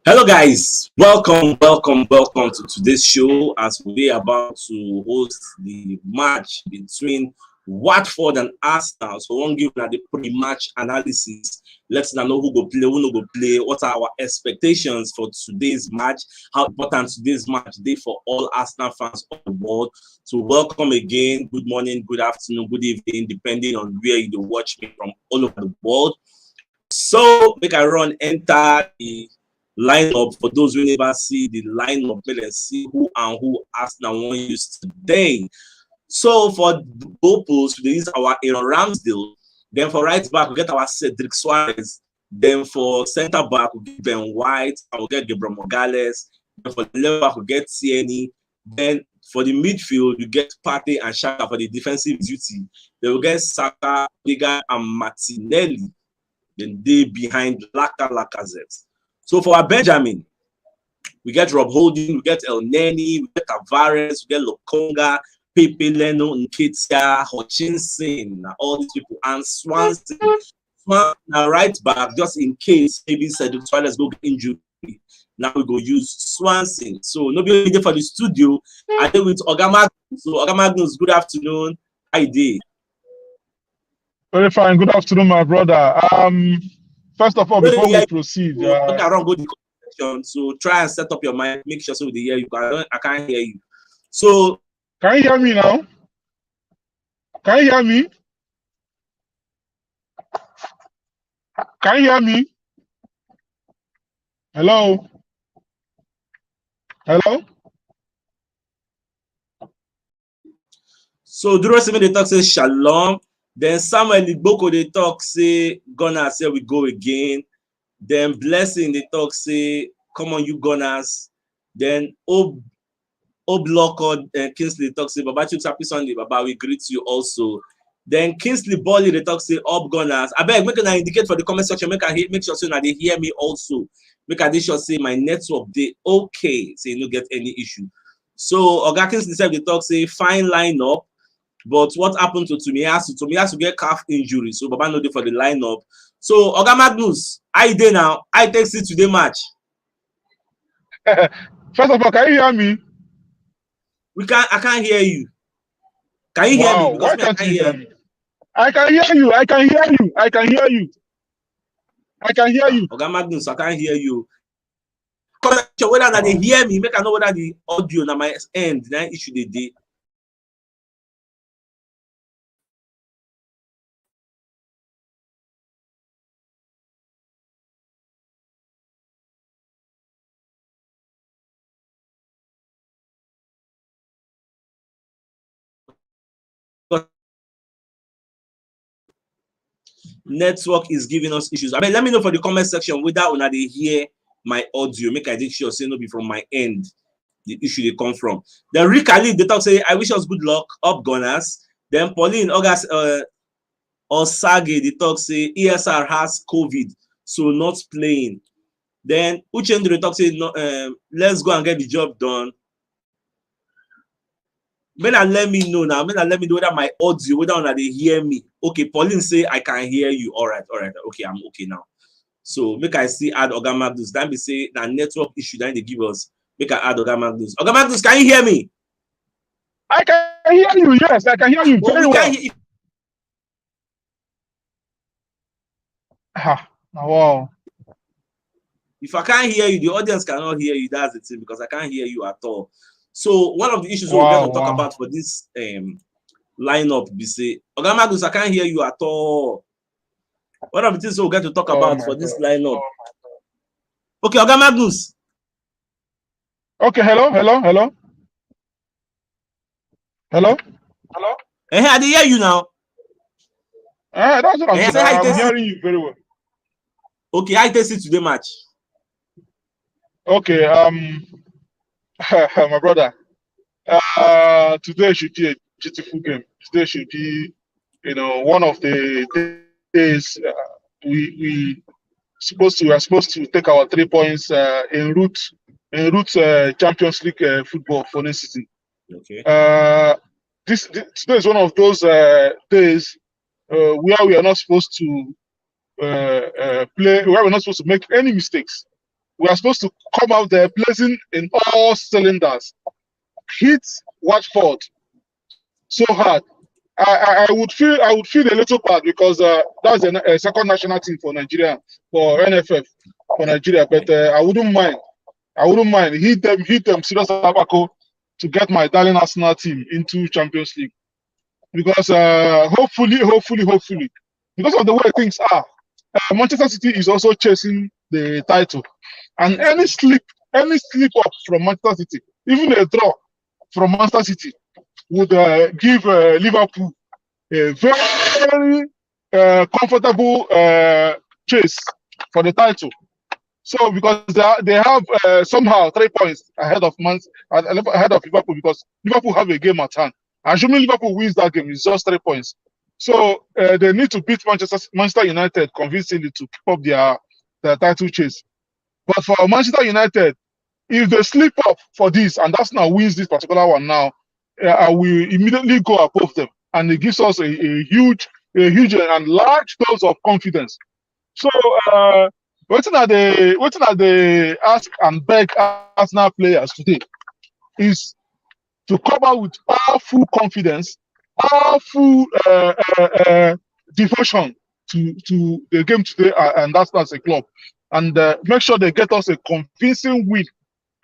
Hello guys, welcome to today's show as we're about to host the match between Watford and Arsenal. So we'll give the pre-match analysis. Let's know who go play, who no go play, what are our expectations for today's match, how important today's match is for all Arsenal fans of the world. So welcome again, good morning, good afternoon, good evening, depending on where you watch me from all over the world. So make I run enter the lineup for those who never see the lineup. Let's see who and who Arsenal want use today. So for goalposts, we use our Aaron Ramsdale. Then for right back, we get our Cedric Suarez. Then for centre back, we get Ben White. And we get Gabriel Morales. Then for the left back, we get Tierney. Then for the midfield, you get Partey and Xhaka for the defensive duty. Then we get Saka, Liga, and Martinelli. Then they behind Lacazette. So for our Benjamin, we get Rob Holding, we get El Neni, we get Tavares, we get Lokonga, Pepe, Leno, Nketiah, Hutchinson, all these people, and Swansea. Now right back, just in case maybe Cedric Suarez go get injured. Now we go use Swansea. So nobody there for the studio. I deal with Ogama. So Ogama, good afternoon. How you doing? Very fine. Good afternoon, my brother. First of all, before we proceed, so try and set up your mind. Make sure so they hear you. I can't hear you. So can you hear me now? Can you hear me? Can you hear me? Hello? Hello? So Duro Seven they talk say Shalom. Then Samuel Igboko they talk say Gunners say we go again. Then Blessing they talk say come on you Gunners. Then Obloko and Kingsley talk say Baba Chuks happy Sunday Baba we greet you also. Then Kingsley Bolly they talk say up Gunners. I beg make an indicate for the comment section make sure so that they hear me also. Make a sure say my network they okay say so no get any issue. So Oga Kingsley said they talk say fine lineup. But what happened to Tomiyasu? Tomiyasu get calf injury, so Baba no dey for the lineup. So Oga Magnus, how you dey now? I take it today match. First of all, can you hear me? I can't hear you. Can you hear me? Because why can't you hear me? I can hear you. I can hear you. I can hear you. I can hear you. Oga Magnus, I can't hear you. Whether they hear me, make I know whether the audio na my end, na issue they dey. Network is giving us issues. I mean, let me know for the comment section whether una they hear my audio. Make I sure say no be from my end. The issue they come from. Then Rick Ali they talk say I wish us good luck up Gunners. Then Pauline August Osage they talk say ESR has COVID so not playing. Then Uchendu they talk say no, let's go and get the job done. Let me know now. Let me know whether my audio, whether they hear me. Okay, Pauline say I can hear you. All right. Okay, I'm okay now. So make I see add Oga Magnus. Then we say that network issue that they give us. Make I add Oga Magnus. Oga Magnus, can you hear me? I can hear you. Yes, I can hear you very well. Wow. If I can't hear you, the audience cannot hear you. That's the thing because I can't hear you at all. So one of the issues we're going to talk about for this lineup, we say, Oga Magnus, I can't hear you at all. One of the things we're going to talk about for this lineup. Okay, Oga Magnus. Okay, hello. I hear you now. That's what I'm saying. I'm hearing you very well. Okay, I take it today match. Okay, my brother, today should be a beautiful game. Today should be, one of the days we are supposed to take our 3 points en route Champions League football for next season. Okay. Today is one of those days where we are not supposed to play, where we're not supposed to make any mistakes. We are supposed to come out there blazing in all cylinders, hit Watford so hard. I would feel a little bad because that's a second national team for Nigeria, for NFF for Nigeria. But I wouldn't mind. Hit them serious abaco to get my darling Arsenal team into Champions League. Because hopefully, because of the way things are, Manchester City is also chasing the title, and any slip up from Manchester City, even a draw from Manchester City, would give Liverpool a very comfortable chase for the title. So because they have somehow 3 points ahead of Liverpool, because Liverpool have a game at hand. Assuming Liverpool wins that game, it's just 3 points. So they need to beat Manchester United convincingly to keep up their title chase. But for Manchester United, if they slip up for this and Arsenal wins this particular one now, I will immediately go above them, and it gives us a huge and large dose of confidence. So what are they ask and beg Arsenal players today is to come out with powerful confidence, powerful devotion to the game today, and that's as a club, and make sure they get us a convincing win.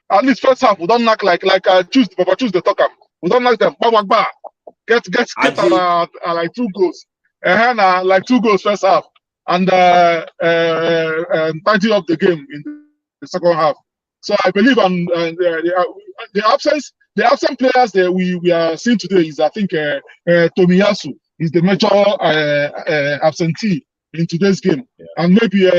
At least first half, we don't knock like choose the talker. We don't knock them. Bang, bang, bang. Get like 2 goals. Like 2 goals first half, and tidy up the game in the second half. So I believe the absent players that we are seeing today is, I think, Tomiyasu is the major absentee in today's game, and maybe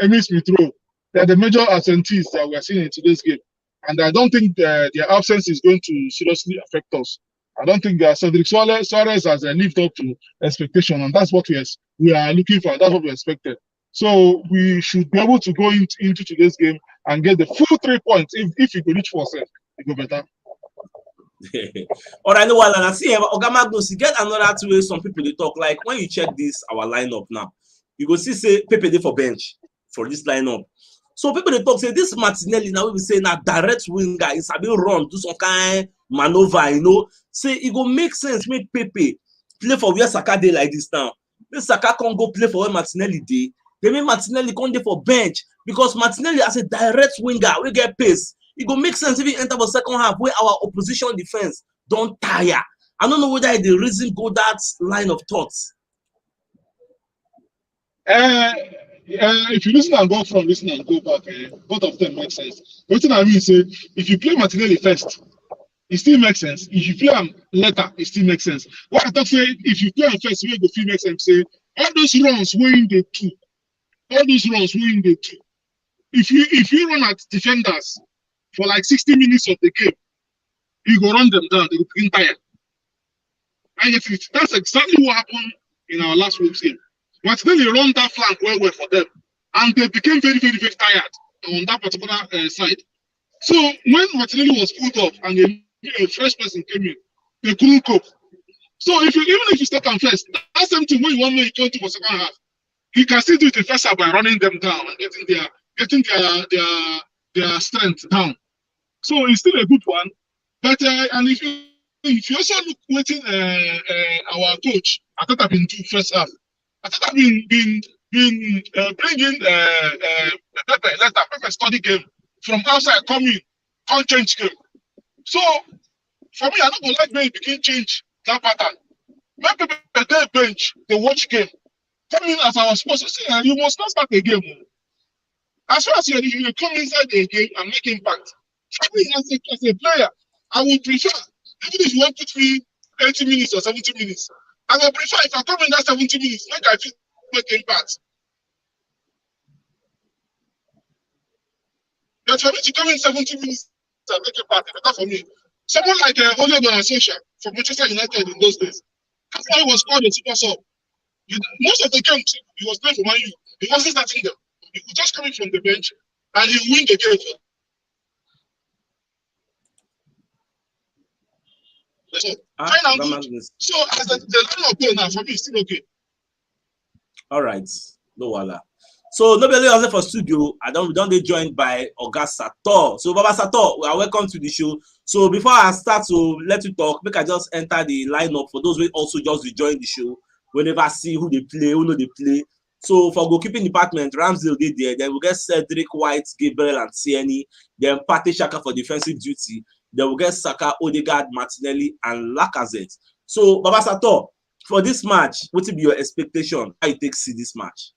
Emil Smith-Rowe. They are the major absentees that we are seeing in today's game, and I don't think their absence is going to seriously affect us. I don't think Cedric Suarez has lived up to expectation, and that's what we are looking for. That's what we expected. So we should be able to go into today's game and get the full 3 points. If we could reach 4 sets, it go better. All right, no one. And I see Oga Magnus, you get another way some people they talk. Like when you check this our lineup now, you go see say Pepe dey for bench for this lineup. So people they talk say this Martinelli now we be say now direct winger is a bit run, do some kind maneuver, you know. Say it go make sense, make Pepe play for where Saka dey like this now. If Saka can't go play for where Martinelli dey, they mean Martinelli can't dey for bench, because Martinelli as a direct winger we get pace. It go make sense if he enter the second half where our opposition defense don't tire. I don't know whether the reason go that line of thoughts. If you listen and go from listen and go back, both of them make sense. What I mean is, if you play Martinelli first, it still makes sense. If you play him later, it still makes sense. What I talk say, if you play him first, we go feel make sense. Say all those runs weighing the two, If you run at defenders for like 60 minutes of the game, you go run them down. They will begin tired. And that's exactly what happened in our last week's game. Martinelli run that flank well for them, and they became very tired on that particular side. So when Martinelli was pulled off and a fresh person came in, they couldn't cope. So even if you start on first, that's something when you want to turn to the second half. You can still do it in first half by running them down and getting their strength down. So it's still a good one. But and if you also look waiting our coach, I thought I've been doing first half. I thought I've been bringing Pepe study game from outside, come in, can't change game. So for me, I don't like when you begin change that pattern. When Pepe dey bench, they watch game. Come in as I was supposed to say, you must not start the game. As far as you come inside the game and make impact. For me, as a player, I would prefer, even if you want to put me 80 minutes or 70 minutes, I would prefer if I come in that 70 minutes, make I feel make impact. But for me to come in 70 minutes and make impact, better for me. Someone like Ole Gunnar Solskjaer from Manchester United in those days, after he was called a super sub, most of the games he was playing for Man U, he wasn't starting them. He was just coming from the bench and he win the game. So as the lineup play now, for me, it's still okay. All right, no wala. So nobody else for studio. We don't get joined by Oga Sator. So Baba Sator, we are welcome to the show. So before I start to let you talk, make I just enter the lineup for those who also just join the show. We never see who they play, who know they play. So for goalkeeping department, Ramsdale did there. Then we get Cedric White, Gabriel, and Tierney. Then Partey Xhaka for defensive duty. Then we get Saka, Odegaard, Martinelli, and Lacazette. So Baba Sator, for this match, what will be your expectation? How you take see this match?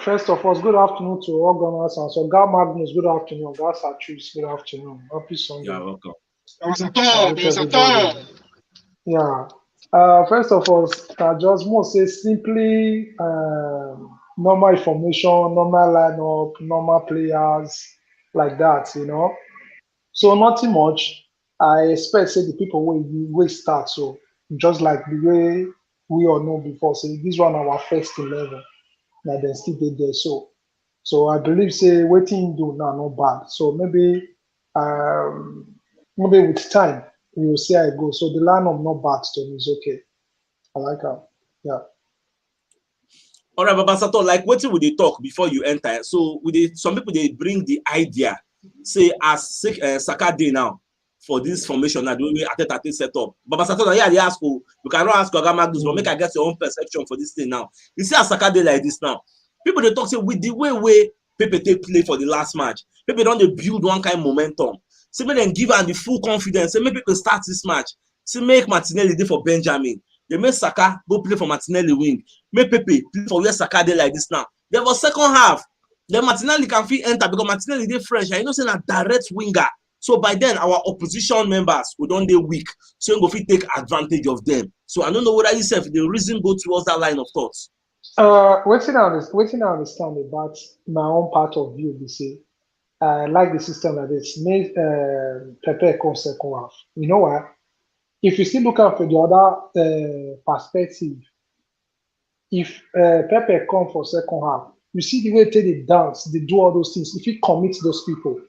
First of all, good afternoon to all gunners and so God Magnus, good afternoon. God CHUKS, good afternoon. Happy Sunday. You're welcome. Yeah. First of all, I just must say simply normal information, normal lineup, normal players like that, you know. So nothing much. I expect say the people will start. So just like the way we all know before, say this one our first 11. Now they still did there. So I believe say waiting do now not bad. So um maybe with time we will see how it goes. So the lineup not bad to me is okay. I like her. Yeah. All right, Baba Sato, like what would they talk before you enter? So some people they bring the idea, say as Saka day now for this formation now the way Ateta set up. Baba Sato, yeah, they ask you cannot ask Oga Magnus, but make I get your own perception for this thing now. You see as Saka day like this now. People they talk say with the way Pepe play for the last match, Pepe don't build one kind of momentum. So make them give them the full confidence. Say make people start this match. Say make Martinelli dey for Benjamin. They make Saka go play for Martinelli wing. Make Pepe play for where Saka dey like this now. Then for second half, then Martinelli can fit enter because Martinelli dey fresh. And you know say na direct winger. So by then our opposition members we don dey weak. So we go fit take advantage of them. So I don't know whether you say the reason go towards that line of thoughts. Waiting I understand about my own part of view, we say I like the system like this. Make Pepe come second half. You know what? If you still look at for the other perspective, if Pepe come for second half, you see the way they dance, they do all those things. If you commit those people,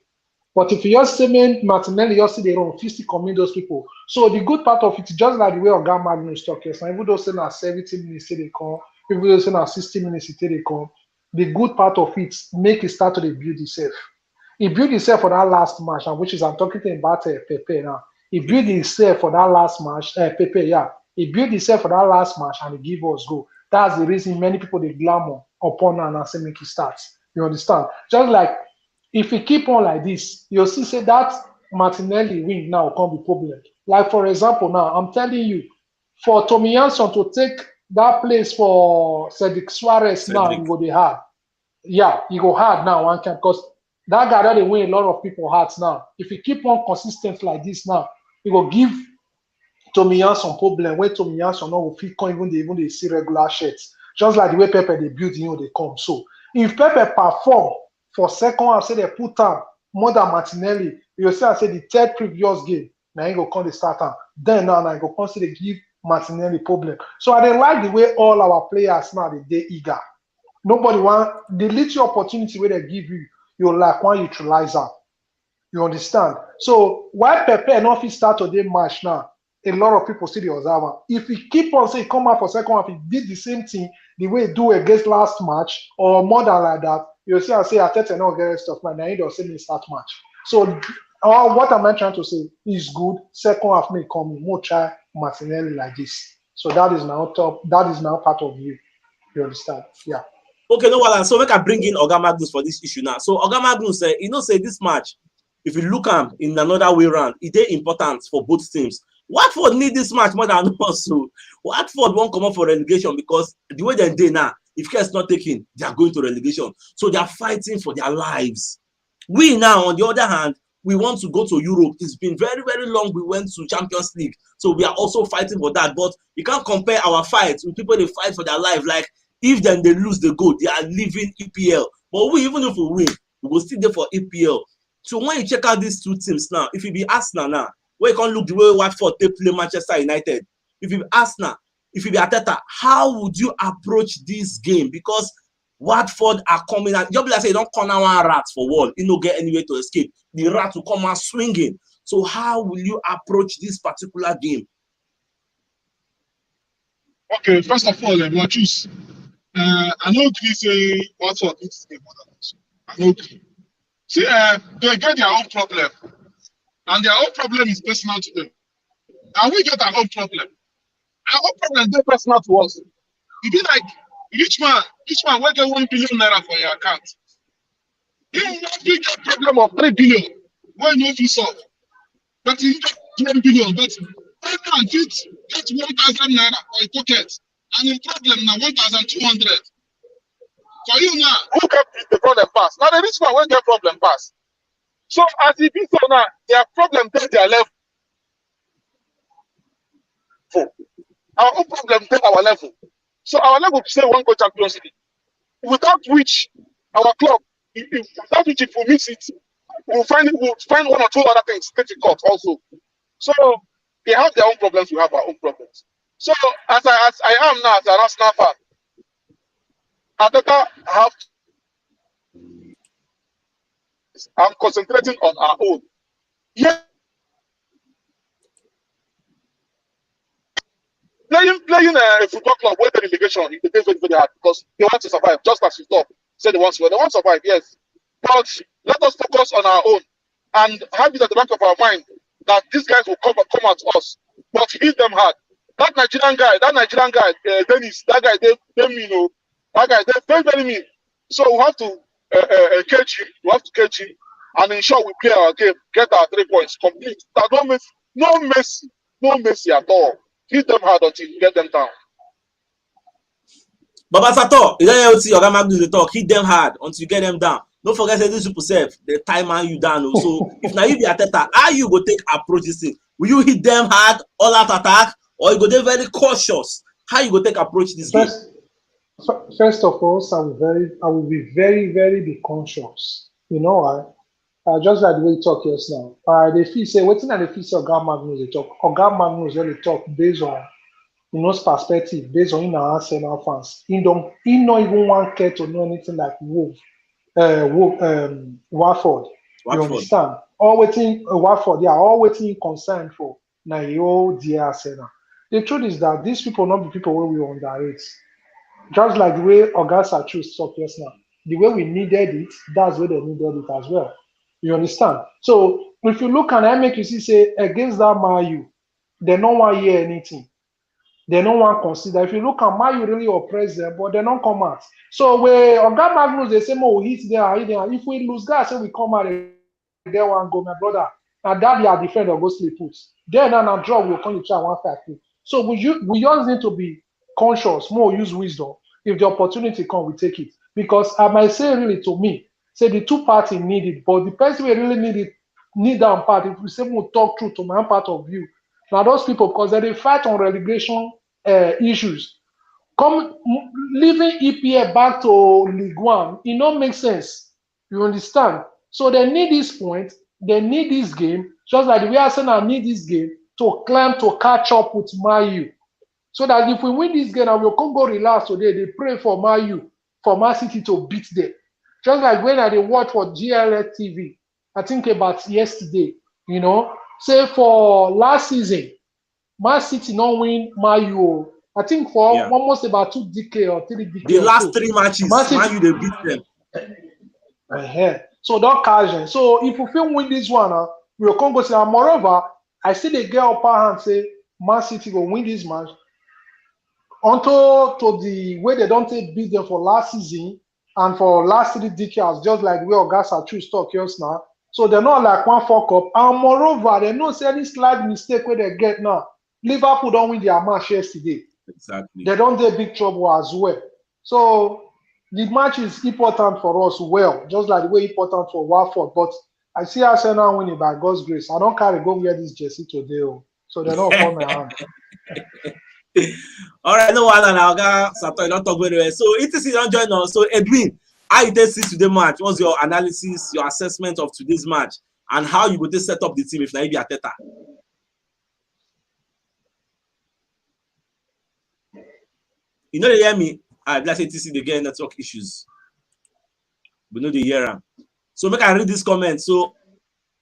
but if you just say man Martinelli, you see they run, if you still commit those people. So the good part of it, just like the way Oga Magnus talk, yes, and even though say na 70 minutes they come, even though say na 60 minutes they come, the good part of it make it start to build itself. He built himself for that last match, and which is I'm talking about Pepe now. He built himself for that last match, Pepe, yeah. He built himself for that last match and he give us go. That's the reason many people they glamour upon and say make it start. You understand? Just like if we keep on like this, you'll see say that Martinelli win now can't be problem. Like for example, now I'm telling you, for Tomiyasu to take that place for Cedric Suarez now, you go the hard. Yeah, you go hard now one can because that guy that they win a lot of people hearts now. If you keep on consistent like this now, it will give Tomiyasu some problem where Tomiyasu now will fit even they see regular shirts. Just like the way Pepe they build, they come. So if Pepe perform for second half, say they put on more than Martinelli, you see I say the third previous game, now he go come the start on. Then now I go consider give Martinelli problem. So I didn't like the way all our players now they eager. Nobody want the little opportunity where they give you, you like one utilizer. You understand? So why Pepe not fit start today match now? A lot of people see the observer. If he keep on saying come out for second half, he did the same thing the way he do against last match or more than like that. You see, I say Ateta no get stuff, man. Now he does say start match. So what am I trying to say? Is good. Second half may come in. More try Martinelli like this. So that is now top. That is now part of you. You understand? Yeah. Okay, no wahala. So make I bring in Oga Magnus for this issue now. So Oga Magnus say, say this match, if you look am in another way round, it is important for both teams. Watford need this match more than us. So Watford won't come up for relegation because the way they dey now, if care is not taken, they are going to relegation. So they are fighting for their lives. We now, on the other hand, we want to go to Europe. It's been very, very long. We went to Champions League. So we are also fighting for that. But you can't compare our fights with people they fight for their life. Like if then they lose the goal, they are leaving EPL. But we, even if we win, we will still there for EPL. So when you check out these two teams now, if you be Arsenal now, where you can't look the way Watford they play Manchester United. If you be Arsenal, if you be Ateta, how would you approach this game? Because Watford are coming out. Just like say you don't corner one rat for wall, you don't get anywhere to escape. The rat will come out swinging. So how will you approach this particular game? Okay, first of all, we'll choose. I know this Watford needs to be more than us. I know. See, they get their own problem, and their own problem is personal to them. And we get our own problem. Our own problem is personal to us. You be like, each man will get 1 billion naira for your account. You have big problem of 3 billion. Why not you solve? But you get 1 billion, but that man fit get 1,000 naira for a pocket. And the problem now 1,200. For you now, who can beat the problem pass? Now the rich man won't get problem pass. So as it is so now, their problem take their level. Our own problem take our level. So our level say one go Champions League. Without which our club, without which if we miss it, we'll find 1 or 2 other things difficult also. So they have their own problems, we have our own problems. So as I am now as an Arsenal fan, Arteta have I'm concentrating on our own. Yeah. Playing a football club where the relegation is very, very hard because they want to survive, just as you talk. Say they want to survive, yes. But let us focus on our own and have it at the back of our mind that these guys will come at us, but hit them hard. That Nigerian guy, Dennis, that guy, they mean, that guy, they're very, very mean. So we have to catch him. We have to catch him and ensure we play our game, get our 3 points complete. No mercy at all. Hit them hard until you get them down. Baba Sato, you don't hear Oga Magnus dey talk. Hit them hard until you get them down. Don't forget that these people self, they time you down. So if now you be Arteta, how you go take approach this thing? Will you hit them hard, all out attack, or you go dey very cautious? How you go take approach this game? First of all, I will be very, very be conscious. You know why? Just like the way you talk just now. They feel say waiting at the feel say Oga Magnus they talk. Oga Magnus when they talk based on perspective, based on Arsenal fans. He don't even want care to know anything like Watford. You understand? All waiting Watford, all waiting concern for now your dear Arsenal. The truth is that these people not be people where we underrate. Just like the way Oga CHUKS talk just now. The way we needed it, that's where they needed it as well. You understand? So if you look and I make you see say against that Mayu, they don't want to hear anything. They don't want to consider. If you look at Mayu really oppress them, but they don't come out. So where Oga Magnus they say more we hit there. If we lose guys, say we come out they want go, my brother. And that are defend or go sleep put. Then and draw will come to try 1-5. So we just need to be conscious, more use wisdom. If the opportunity come, we take it. Because I might say really to me, say the 2 parties need it, but the person we really need that part. If we say we'll talk through to my part of view, now those people because they fight on relegation issues. Leaving EPL back to League One, it don't make sense. You understand? So they need this point, they need this game, just like the way Arsenal need this game to climb to catch up with Man so that if we win this game and we'll go relax today, they pray for Man City to beat them. Just like when I watch for GLS TV, I think about yesterday, say for last season, Man City not win Man U. I think for almost about 2 decades or 3 decades. The last 3 matches, Man U they beat them. So don't catch. So if we feel win this one, we'll come go say. Moreover, I see the girl upper hand say Man City will win this match. Until to the way they don't beat them for last season and for last 3 decades, just like we Oga CHUKS talk just now. So they're not like one fuck up. And moreover, they don't say any slight mistake where they get now. Liverpool don't win their match yesterday. Exactly. They don't get big trouble as well. So the match is important for us, just like the way important for Watford. But I see Arsenal winning by God's grace. I don't carry go wear this jersey today, so they don't call my hand. All right, no one now. Sato, you don't talk very well. So ETC don't join us. So Edwin, how you take today's match? What's your analysis, your assessment of today's match, and how you would set up the team if you be Arteta? You know they hear me. Let's say ETC they get network issues. We know they hear them. So make I read this comment. So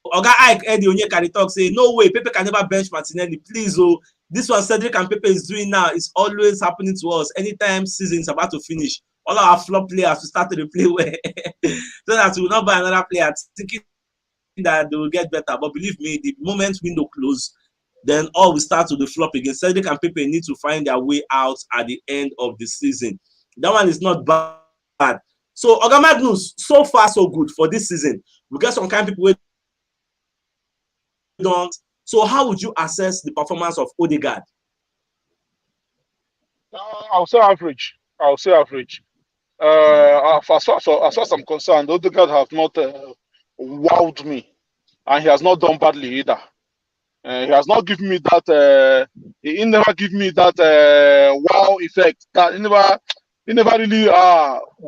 Oga Ike Eddie Onye can talk say no way Pepe can never bench Martinelli. Please, This one Cedric and Pepe is doing now is always happening to us. Anytime season is about to finish, all our flop players will start to play well, so that we will not buy another player thinking that they will get better. But believe me, the moment window close, then all will start to the flop again. Cedric and Pepe need to find their way out at the end of the season. That one is not bad. So Oga Magnus, so far so good for this season. We get some kind of people who don't. So how would you assess the performance of Odegaard? I'll say average. I'll say average. As far as I'm concerned, Odegaard has not wowed me, and he has not done badly either. He has not given me that. He never give me that wow effect. That he never really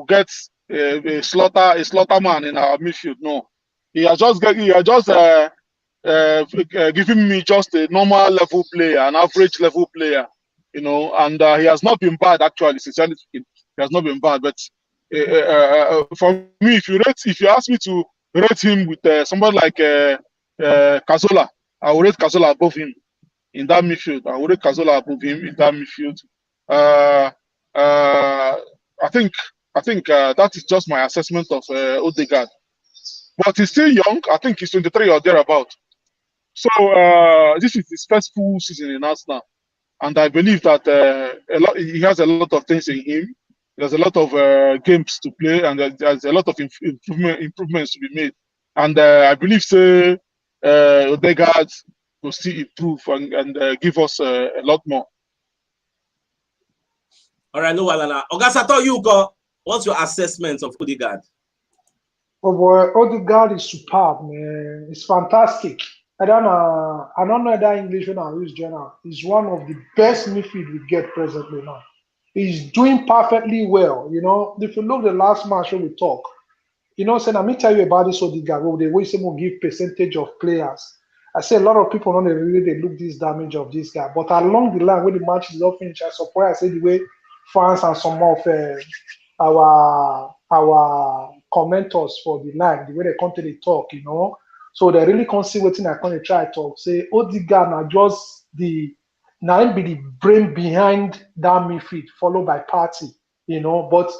gets a slaughter man in our midfield. No, he has just giving me just a normal level player, an average level player, you know. And he has not been bad actually. Sincerely speaking, he has not been bad. But for me, if you ask me to rate him with somebody like Cazorla, I will rate Cazorla above him in that midfield. I will rate Cazorla above him in that midfield. Uh, I think that is just my assessment of Odegaard. But he's still young. I think he's 23 or thereabout. So this is his first full season in Arsenal, and I believe that he has a lot of things in him. There's a lot of games to play, and there's a lot of improvements to be made. And I believe Odegaard will still improve and give us a lot more. All right, no Walana. Ogasato, you go. What's your assessment of Odegaard? Oh boy, Odegaard is superb, man. It's fantastic. I don't know that English when I use general. He's one of the best midfield we get presently now. He's doing perfectly well. You know, if you look the last match when we talk, you know, say, let me tell you about this Odegaard, where the way someone give percentage of players. I say a lot of people don't really they look this damage of this guy. But along the line, when the match is not finished, I suppose I say the way fans and some of our commenters for the line, the way they come to the talk, you know. So they really can't see what I can try to talk. Say Odegaard now just the now be the brain behind that midfield, followed by Partey, you know. But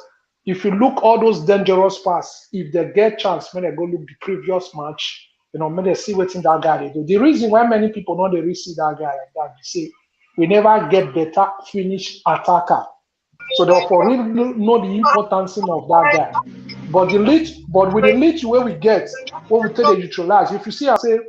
if you look all those dangerous passes, if they get chance when they go look the previous match, you know, when they see what in that guy they do. The reason why many people don't really see that guy like that, they say we never get better finish attacker. So therefore, really know the importance of that guy. But with the lead where we get, what we tell they neutralize. If you see, I say,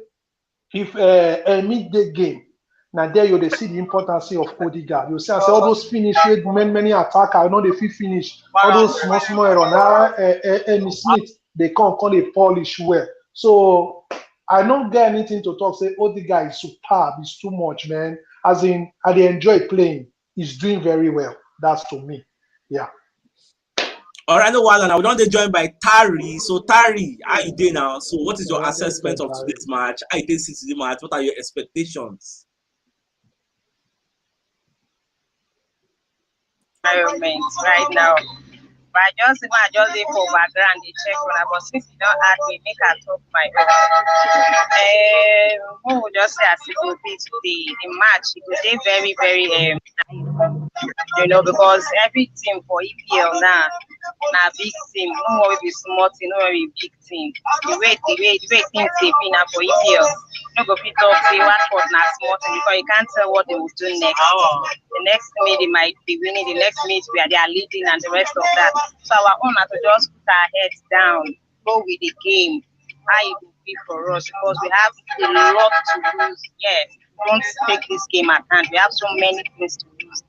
if a midday game, now there you they see the importance of Odegaard. You see, I say all those finish with many attacker, I know they fit finish. All those small error now, Emmy Smith, they can't they polish well. So I don't get anything to talk. Say Odegaard is superb. It's too much, man. As in, I enjoy playing. He's doing very well. That's to me. Yeah. All right, no Walana. We don't joined by Tari. So Tari, how you doing now? So what is your assessment of today's match? How you did see the match? What are your expectations? Environment right now. But I just dey for background, they check on. But since you don't ask me, make I talk my own. Who will just say as it will be today? The match it will be very, very you know, because every team for EPL now, big team. No more be small team, no more be big team. The way things they be now for EPL. No go fit talk say Watford na small team because you can't tell what they will do next. The next minute they might be winning, the next minute they are leading and the rest of that. So our own is to just put our heads down, go with the game, how it will be for us because we have a lot to lose. Yes, don't take this game at hand. We have so many things to lose.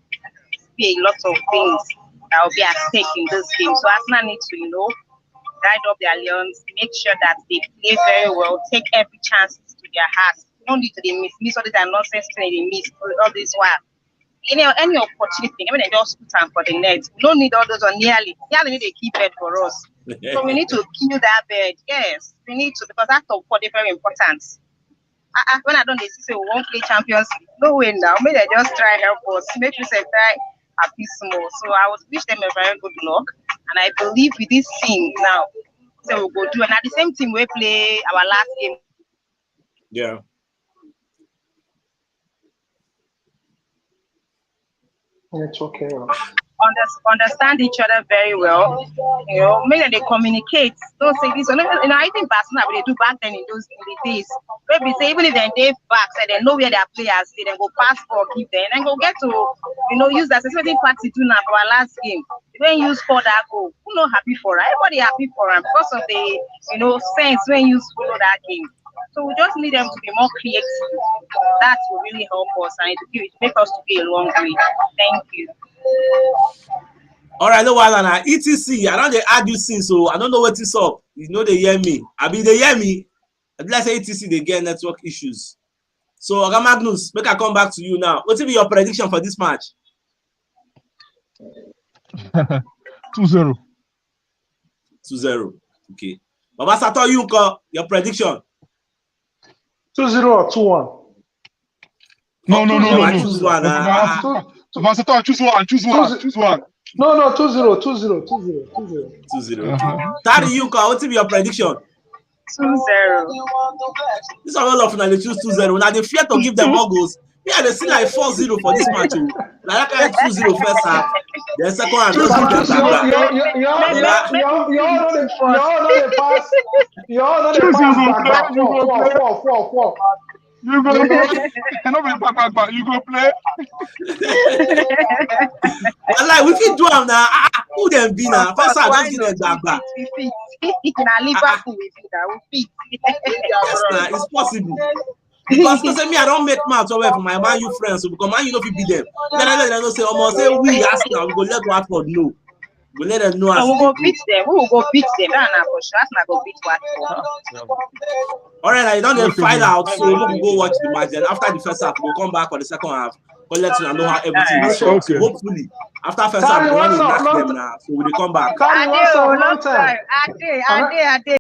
Be a lot of things that will be at stake in this game. So Arsenal need to, you know, guide up their lions, make sure that they play very well, take every chance to their hearts. No need to miss all this nonsense thing they miss all this while. Any opportunity, even they just put time for the net. We don't need all those on nearly need a key bed for us. So we need to kill that bed. Yes, we need to because that's for very important. When I don't say we won't play Champions League, no way now. Maybe they just try help us. Make us try a piece more. So I would wish them a very good luck. And I believe with this team now, so we'll go do. And at the same team, we play our last game. Yeah. It's okay. Understand each other very well. You know, make them they communicate. Don't say this. You know, I think Barcelona they do back then in the days. Maybe say even if they back, so they know where their players they then go pass for give them and go get to use that specific party to now for our last game. When you score that goal, who not happy for it? Everybody happy for him because of the sense when you follow that game. So we just need them to be more creative. That will really help us and it make us to be a long way. Thank you. All right, no while now. ETC, I don't they add you since, so I don't know what is up. You know they hear me. I mean they hear me. Let's say ETC they get network issues. So Oga Magnus, make I come back to you now. What will be your prediction for this match? 2-0. 2-0. Okay. Baba Sato, your prediction? 2-0 or 2-1? No. Choose one. Choose one. No, 2-0. 2-0. Tari Yuka, what will be your prediction? 2-0. This is all of now they choose 2-0. Now they fear to give them more goals. Yeah, they see like 4-0 for this match. Like that kind of 2-0 first half. Then second half. You all know the pass. 4. You go play. Cannot be back. You go play. Like we fit do am now. Who them be now? First half just give them back. Now Liverpool we fit. Yes, nah, it's possible. Because to say me, I don't make mouth for my Man U friends, so because Man U no fit beat them. Then I don't say, almost say we Arsenal, we go let Watford know. We let them know. We will go beat them. We will go beat them. That's not for sure. Arsenal go beat Watford. All right, I don't then find out, so we will go watch the match. Then after the first half, we'll come back for the second half. But let you know how everything is. So hopefully, after first half, we will knock them now. So we'll come back. Ade.